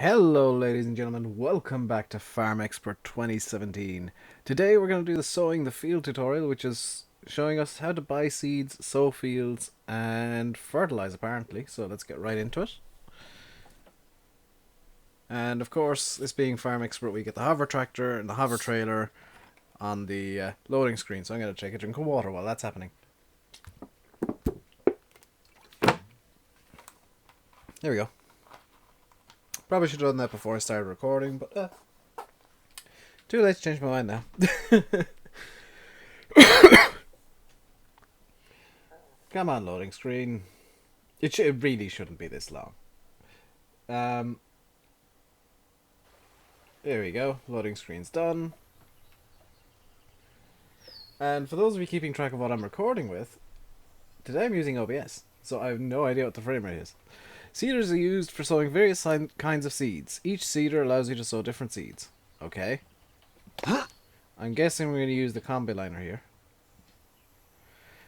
Hello ladies and gentlemen, welcome back to Farm Expert 2017. Today we're going to do the sowing the field tutorial, which is showing us how to buy seeds, sow fields and fertilize apparently, so let's get right into it. And of course, this being Farm Expert, we get the hover tractor and the hover trailer on the loading screen, so I'm going to take a drink of water while that's happening. There we go. Probably should have done that before I started recording, but too late to change my mind now. Come on, loading screen. It really shouldn't be this long. There we go. Loading screen's done. And for those of you keeping track of what I'm recording with, today I'm using OBS, so I have no idea what the frame rate is. Seeders are used for sowing various kinds of seeds. Each seeder allows you to sow different seeds. Okay. I'm guessing we're going to use the combine here.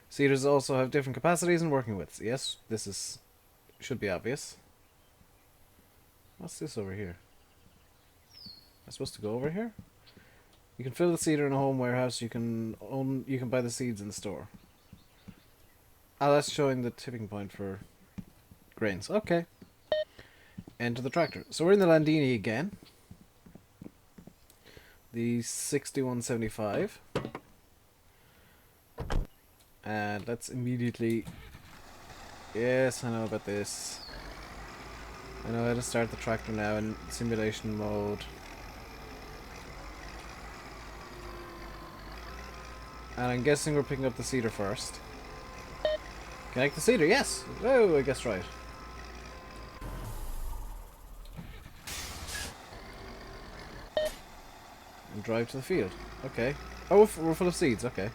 Seeders also have different capacities and working widths. Yes, this should be obvious. What's this over here? Am I supposed to go over here? You can fill the seeder in a home warehouse. You can buy the seeds in the store. Ah, that's showing the tipping point for grains. Okay. Enter the tractor. So we're in the Landini again. The 6175. And let's immediately... Yes, I know about this. I know how to start the tractor now in simulation mode. And I'm guessing we're picking up the seeder first. Connect the seeder, yes! Oh, I guessed right. And drive to the field. Okay. Oh, we're full of seeds, okay.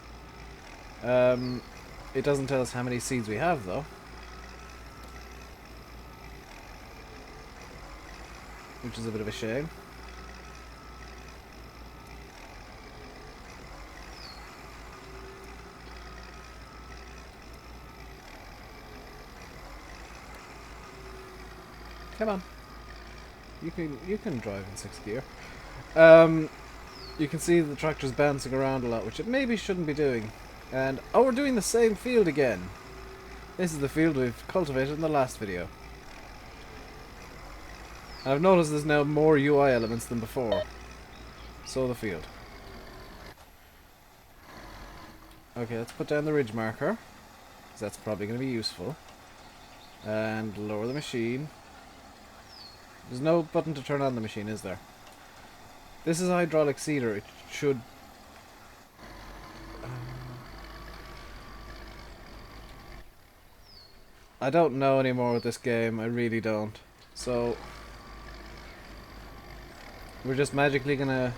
It doesn't tell us how many seeds we have, though. Which is a bit of a shame. Come on. You can drive in 6th gear. You can see the tractor's bouncing around a lot, which it maybe shouldn't be doing. And oh, we're doing the same field again. This is the field we've cultivated in the last video. And I've noticed there's now more UI elements than before. Sow the field. Okay, let's put down the ridge marker, because that's probably going to be useful. And lower the machine. There's no button to turn on the machine, is there? This is a hydraulic seeder. It should... I don't know anymore with this game. I really don't. So... we're just magically gonna...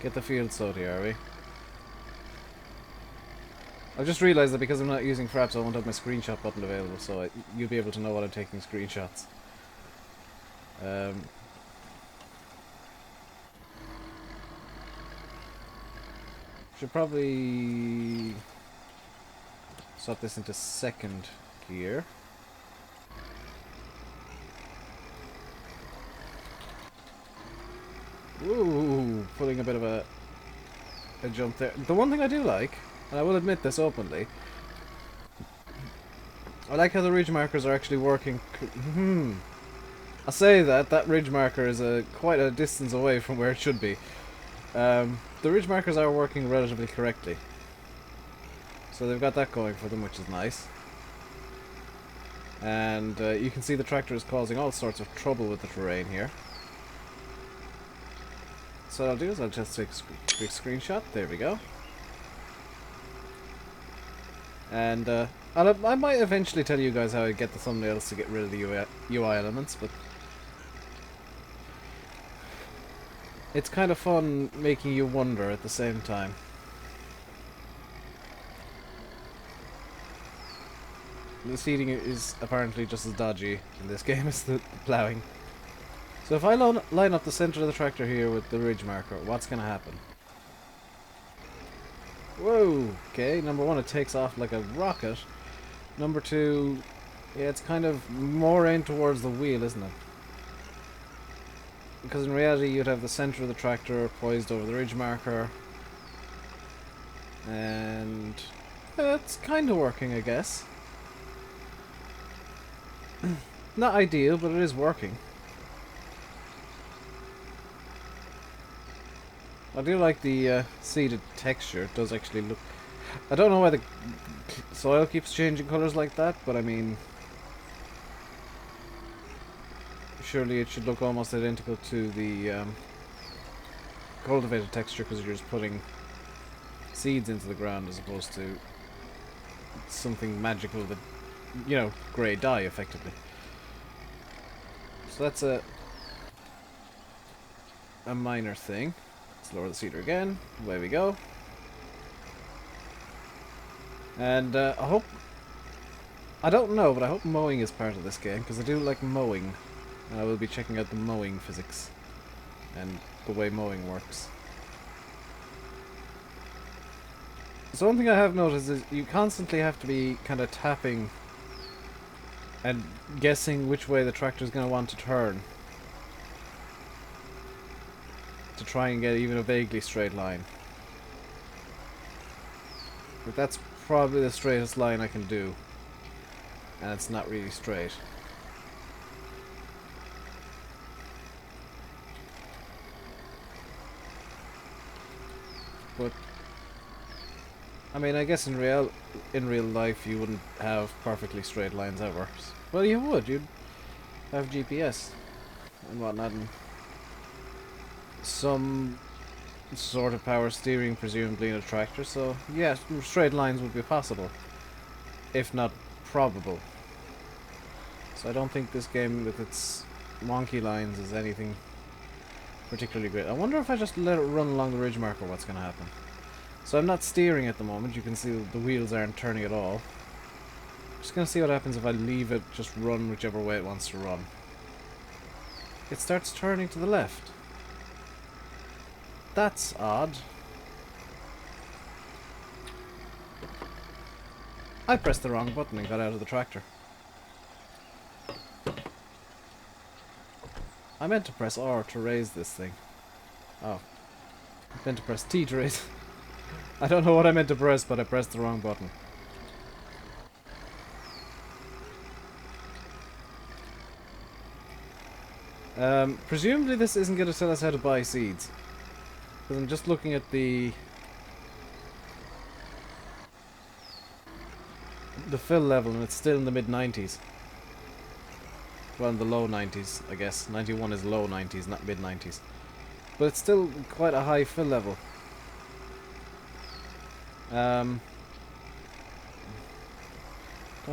get the field sowed here, are we? I've just realised that because I'm not using Fraps, I won't have my screenshot button available, so you'll be able to know what I'm taking screenshots. Should probably swap this into 2nd gear. Ooh, putting a bit of a jump there. The one thing I do like, and I will admit this openly, I like how the ridge markers are actually working. I say that ridge marker is quite a distance away from where it should be. The ridge markers are working relatively correctly. So they've got that going for them, which is nice. And you can see the tractor is causing all sorts of trouble with the terrain here. So what I'll do is I'll just take a quick screenshot. There we go. And I might eventually tell you guys how I get the thumbnails to get rid of the UI elements, but it's kind of fun making you wonder at the same time. The seeding is apparently just as dodgy in this game as the ploughing. So if I line up the center of the tractor here with the ridge marker, what's going to happen? Whoa! Okay, number one, it takes off like a rocket. Number two, yeah, it's kind of more aimed towards the wheel, isn't it? Because in reality you'd have the center of the tractor poised over the ridge marker. And it's kind of working, I guess. Not ideal, but it is working. I do like the seeded texture. It does actually look... I don't know why the soil keeps changing colours like that, but I mean... surely it should look almost identical to the cultivated texture, because you're just putting seeds into the ground as opposed to something magical that, you know, grey dye, effectively. So that's a minor thing. Let's lower the seeder again. Away we go. And I hope... I don't know, but I hope mowing is part of this game, because I do like mowing. And I will be checking out the mowing physics and the way mowing works. So one thing I have noticed is you constantly have to be kind of tapping and guessing which way the tractor is going to want to turn to try and get even a vaguely straight line. But that's probably the straightest line I can do, and it's not really straight. But I mean, I guess in real life you wouldn't have perfectly straight lines ever. Well, you would. You'd have GPS and whatnot, and some sort of power steering, presumably in a tractor. So yes, straight lines would be possible, if not probable. So I don't think this game with its wonky lines is anything particularly great. I wonder if I just let it run along the ridge marker, what's going to happen. So I'm not steering at the moment. You can see the wheels aren't turning at all. Just going to see what happens if I leave it just run whichever way it wants to run. It starts turning to the left. That's odd. I pressed the wrong button and got out of the tractor. I meant to press R to raise this thing. Oh. I meant to press T to raise. I don't know what I meant to press, but I pressed the wrong button. Presumably this isn't going to tell us how to buy seeds. Because I'm just looking at the fill level, and it's still in the mid-90s. Well, in the low 90s, I guess. 91 is low 90s, not mid 90s. But it's still quite a high fill level. Don't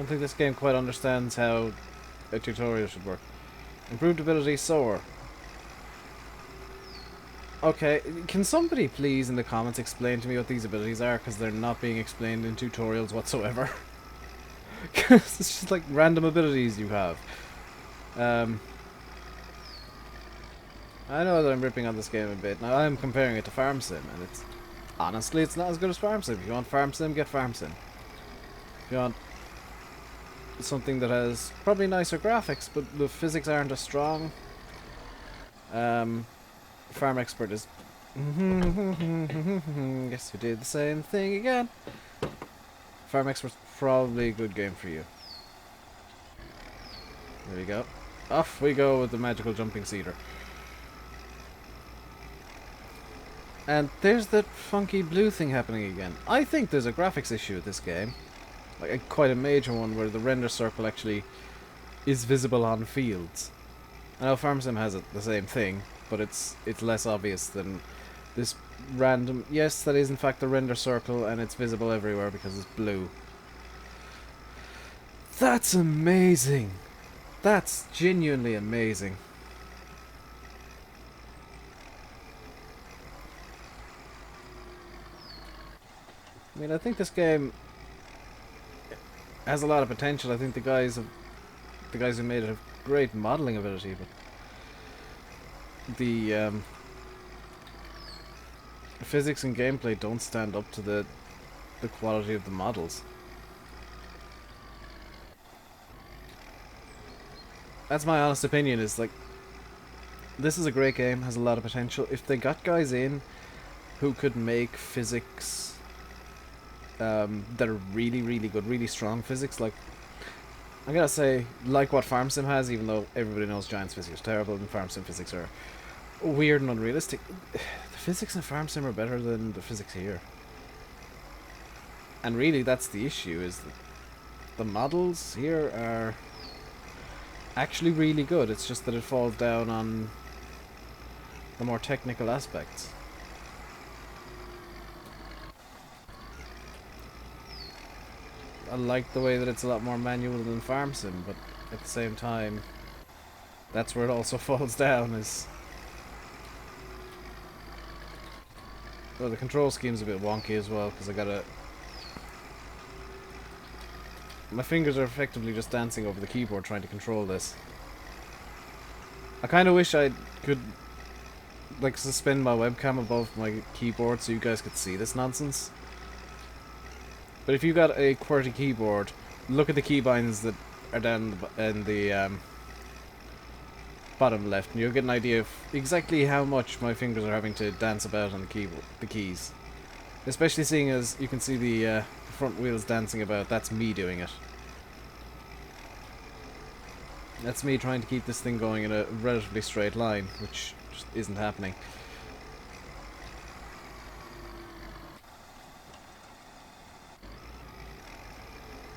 think this game quite understands how a tutorial should work. Improved ability sower. Okay, can somebody please in the comments explain to me what these abilities are, because they're not being explained in tutorials whatsoever. It's just like random abilities you have. I know that I'm ripping on this game a bit. Now I'm comparing it to Farm Sim, and it's honestly it's not as good as Farm Sim. If you want Farm Sim, get Farm Sim. If you want something that has probably nicer graphics, but the physics aren't as strong, Farm Expert is... Guess we did the same thing again. Farm Expert's probably a good game for you. There we go. Off we go with the magical jumping seeder. And there's that funky blue thing happening again. I think there's a graphics issue with this game. Like quite a major one, where the render circle actually is visible on fields. I know Farm Sim has the same thing, but it's less obvious than this random... Yes, that is in fact the render circle, and it's visible everywhere because it's blue. That's amazing! That's genuinely amazing. I mean, I think this game has a lot of potential. I think the guys who made it have great modeling ability, but the physics and gameplay don't stand up to the quality of the models. That's my honest opinion. Is like This is a great game, has a lot of potential. If they got guys in who could make physics that are really, really good, really strong physics, like, I'm gonna say, like what Farm Sim has, even though everybody knows Giant's physics are terrible and Farm Sim physics are weird and unrealistic. The physics in Farm Sim are better than the physics here. And really, that's the issue, is that the models here are actually really good. It's just that it falls down on the more technical aspects. I like the way that it's a lot more manual than Farm Sim, but at the same time, that's where it also falls down, is... Well, the control scheme's a bit wonky as well, because I gotta... My fingers are effectively just dancing over the keyboard trying to control this. I kind of wish I could, like, suspend my webcam above my keyboard so you guys could see this nonsense. But if you got a QWERTY keyboard, look at the keybinds that are down in the bottom left, and you'll get an idea of exactly how much my fingers are having to dance about on the keyboard, the keys. Especially seeing as you can see the front wheels dancing about. That's me doing it. That's me trying to keep this thing going in a relatively straight line, which just isn't happening.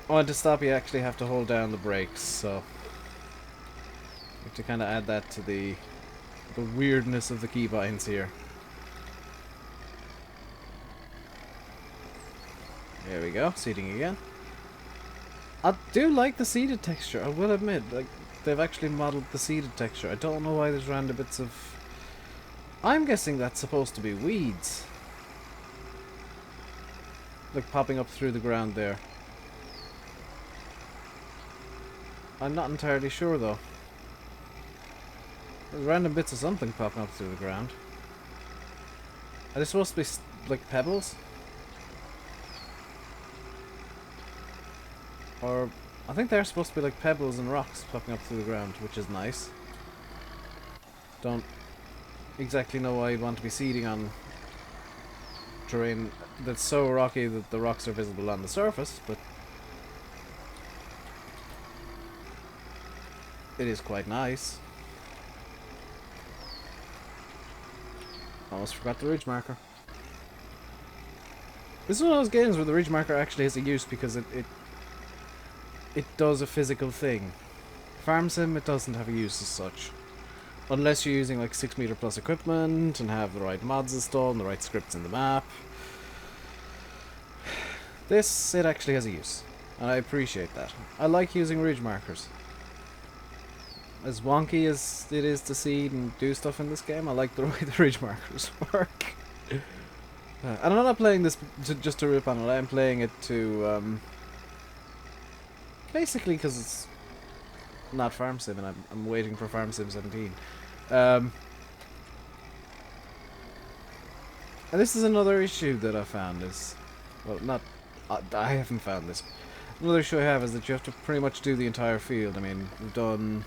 Oh, and to stop you actually have to hold down the brakes, so you have to kind of add that to the weirdness of the keybinds here. There we go, seating again. I do like the seated texture, I will admit. Like, they've actually modelled the seated texture. I don't know why there's random bits of... I'm guessing that's supposed to be weeds. Like, popping up through the ground there. I'm not entirely sure, though. There's random bits of something popping up through the ground. Are they supposed to be, like, pebbles? Or... I think they're supposed to be like pebbles and rocks popping up through the ground, which is nice. Don't exactly know why you'd want to be seeding on terrain that's so rocky that the rocks are visible on the surface, but it is quite nice. Almost forgot the ridge marker. This is one of those games where the ridge marker actually has a use because it does a physical thing. Farm Sim, it doesn't have a use as such. Unless you're using like 6 meter plus equipment and have the right mods installed and the right scripts in the map. This, it actually has a use. And I appreciate that. I like using ridge markers. As wonky as it is to seed and do stuff in this game, I like the way the ridge markers work. And I'm not playing this just to rip on it, I'm playing it to... basically because it's not Farm Sim and I'm waiting for Farm Sim 17. And this is another issue that I found is... Well, not... I haven't found this. Another issue I have is that you have to pretty much do the entire field. I mean, we've done...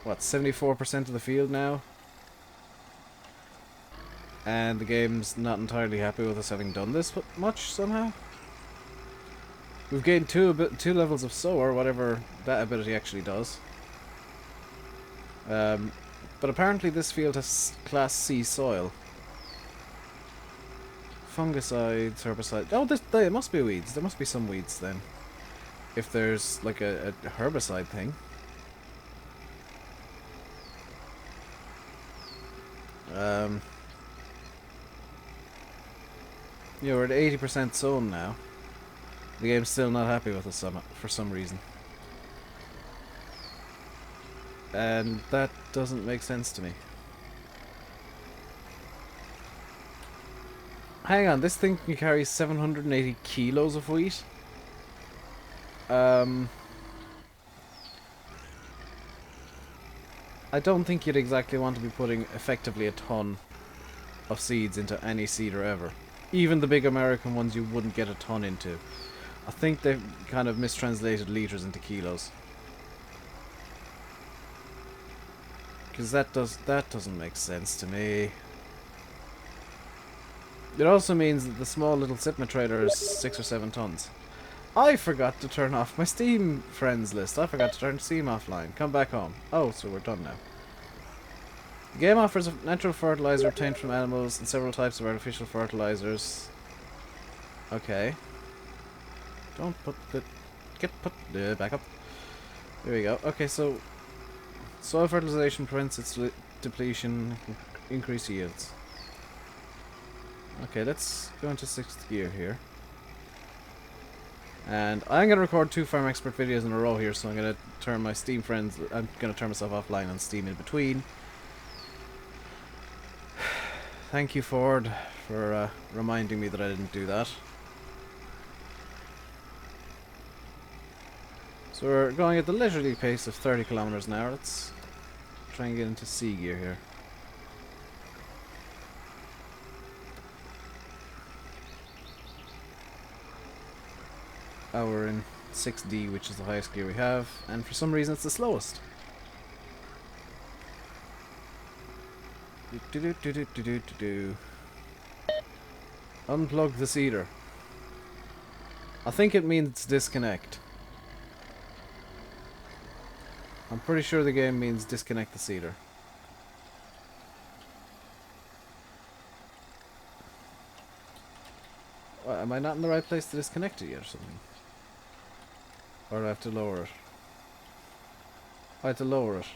What, 74% of the field now? And the game's not entirely happy with us having done this much, somehow. We've gained two levels of sower, whatever that ability actually does. But apparently this field has Class C soil. Fungicides, herbicides... Oh, there must be weeds. There must be some weeds then. If there's like a herbicide thing. Yeah, we're at 80% sown now. The game's still not happy with us for some reason. And that doesn't make sense to me. Hang on, this thing can carry 780 kilos of wheat? I don't think you'd exactly want to be putting effectively a ton of seeds into any seeder ever. Even the big American ones you wouldn't get a ton into. I think they've kind of mistranslated liters into kilos. Because that doesn't make sense to me. It also means that the small little Sipma trailer is 6 or 7 tons. I forgot to turn off my Steam friends list. I forgot to turn Steam offline. Come back home. Oh, so we're done now. The game offers a natural fertilizer obtained from animals and several types of artificial fertilizers. Okay. Don't put the... back up. There we go. Okay, so... soil fertilization prevents its depletion, increase yields. Okay, let's go into 6th gear here. And I'm going to record 2 Farm Expert videos in a row here, so I'm going to turn my Steam friends... I'm going to turn myself offline on Steam in between. Thank you, Ford, for reminding me that I didn't do that. So we're going at the leisurely pace of 30 kilometers an hour. Let's try and get into C gear here. Oh, we're in 6D, which is the highest gear we have, and for some reason it's the slowest. Unplug the seeder. I think it means disconnect. I'm pretty sure the game means disconnect the seeder. What, am I not in the right place to disconnect it yet or something? Or do I have to lower it? I have to lower it.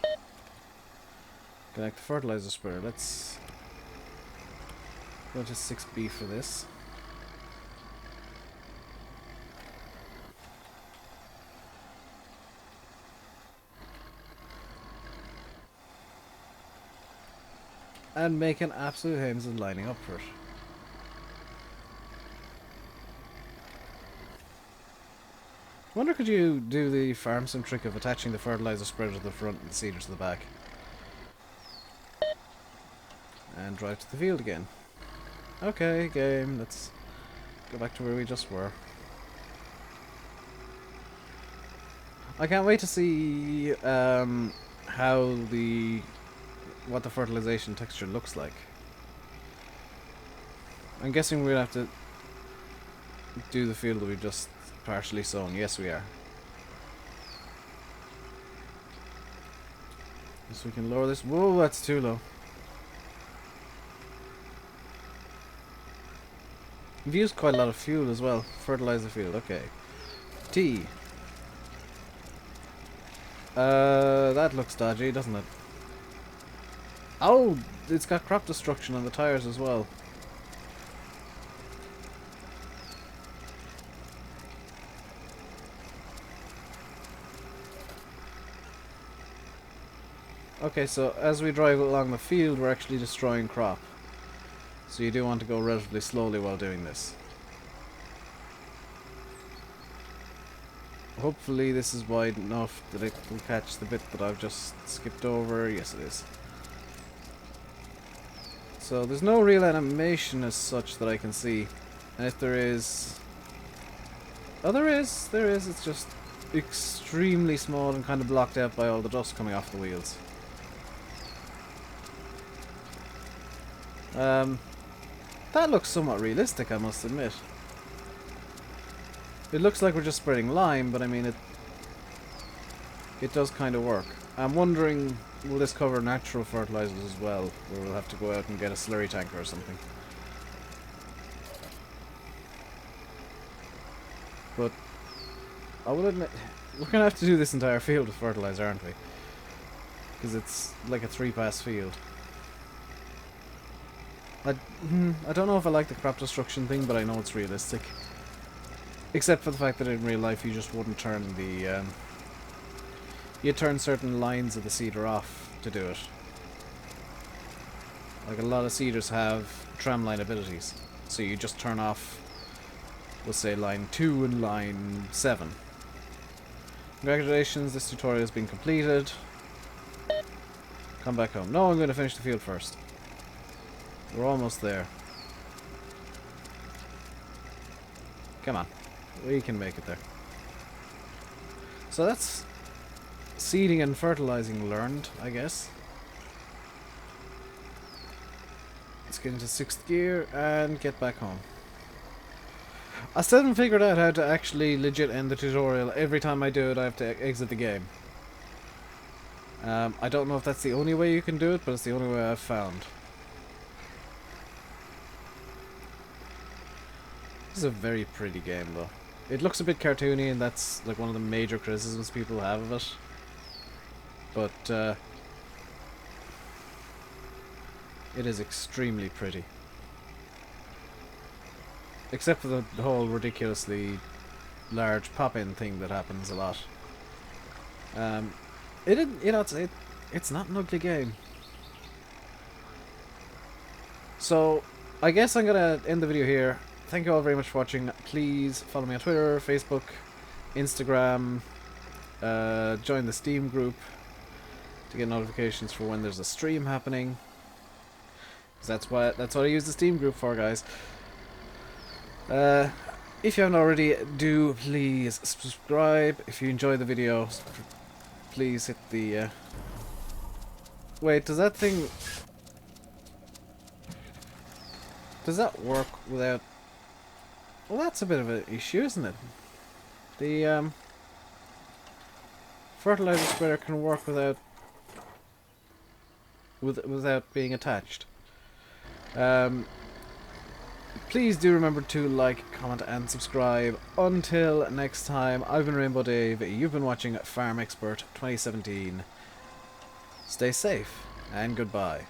Connect the fertilizer spreader. Let's go to 6B for this. And make an absolute hames of lining up for it. Wonder could you do the farm sim trick of attaching the fertilizer spreader to the front and the seeder to the back. And drive to the field again. Okay, game, let's go back to where we just were. I can't wait to see what the fertilization texture looks like. I'm guessing we're gonna have to do the field that we just partially sown. Yes, we are. So we can lower this. Whoa, that's too low. We've used quite a lot of fuel as well. Fertilize the field. Okay. T. That looks dodgy, doesn't it? Oh, it's got crop destruction on the tires as well. Okay, so as we drive along the field, we're actually destroying crop. So you do want to go relatively slowly while doing this. Hopefully this is wide enough that it will catch the bit that I've just skipped over. Yes, it is. So there's no real animation as such that I can see. And if there is... oh, there is. It's just extremely small and kind of blocked out by all the dust coming off the wheels. That looks somewhat realistic, I must admit. It looks like we're just spreading lime, but I mean it does kind of work. I'm wondering, will this cover natural fertilizers as well, or we'll have to go out and get a slurry tanker or something. But I will admit, we're gonna have to do this entire field with fertilizer, aren't we? Because it's like a 3-pass field. I don't know if I like the crop destruction thing, but I know it's realistic. Except for the fact that in real life you just wouldn't turn the... you turn certain lines of the seeder off to do it. Like a lot of seeders have tramline abilities. So you just turn off, we'll say line 2 and line 7. Congratulations, this tutorial has been completed. Come back home. No, I'm going to finish the field first. We're almost there. Come on. We can make it there. So that's seeding and fertilizing learned, I guess. let's get into 6th gear and get back home. I still haven't figured out how to actually legit end the tutorial. Every time I do it, I have to exit the game. I don't know if that's the only way you can do it, but it's the only way I've found. This is a very pretty game, though. It looks a bit cartoony, and that's like one of the major criticisms people have of it. But it is extremely pretty. Except for the whole ridiculously large pop-in thing that happens a lot. It's not an ugly game. So, I guess I'm gonna end the video here. Thank you all very much for watching. Please follow me on Twitter, Facebook, Instagram. Join the Steam group to get notifications for when there's a stream happening. 'Cause that's what I use the Steam group for, guys. If you haven't already, do please subscribe. If you enjoy the video, please hit the... Wait, does that thing... Does that work without... Well, that's a bit of an issue, isn't it? The fertilizer spreader can work without being attached. Please do remember to like, comment and subscribe. Until next time, I've been RainbowDave. You've been watching Farm Expert 2017. Stay safe and goodbye.